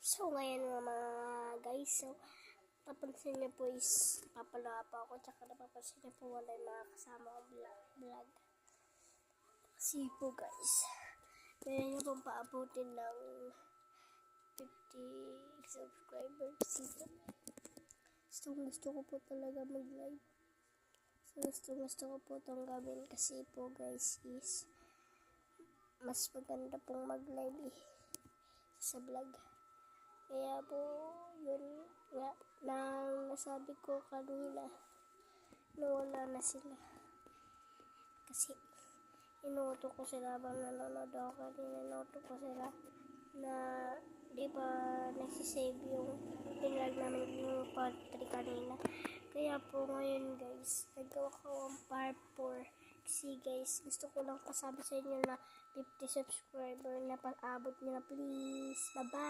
So, ngayon mga guys, so, papansin niyo po is papalawa pa ako, tsaka napapansin niyo po wala yung mga kasama kong vlog. Kasi po guys, pwede niyo pong paabutin ng 50 subscribers dito. Gusto ko po talaga mag-live. So, gusto ko po itong gawin kasi po guys is mas maganda pong mag-live sa vlog. Kaya po, yun nga, nang nasabi ko kanina, nawala na sila. Kasi, inuto ko sila habang nanonood ako kanina, inuto ko sila na di ba nagsisave yung pinlag namin yung part 3 kanina. Kaya po ngayon guys, nagawa ko ang part 4. Kasi guys, gusto ko lang pasabi sa inyo na 50 subscriber na pag-abot nyo na please. Bye-bye!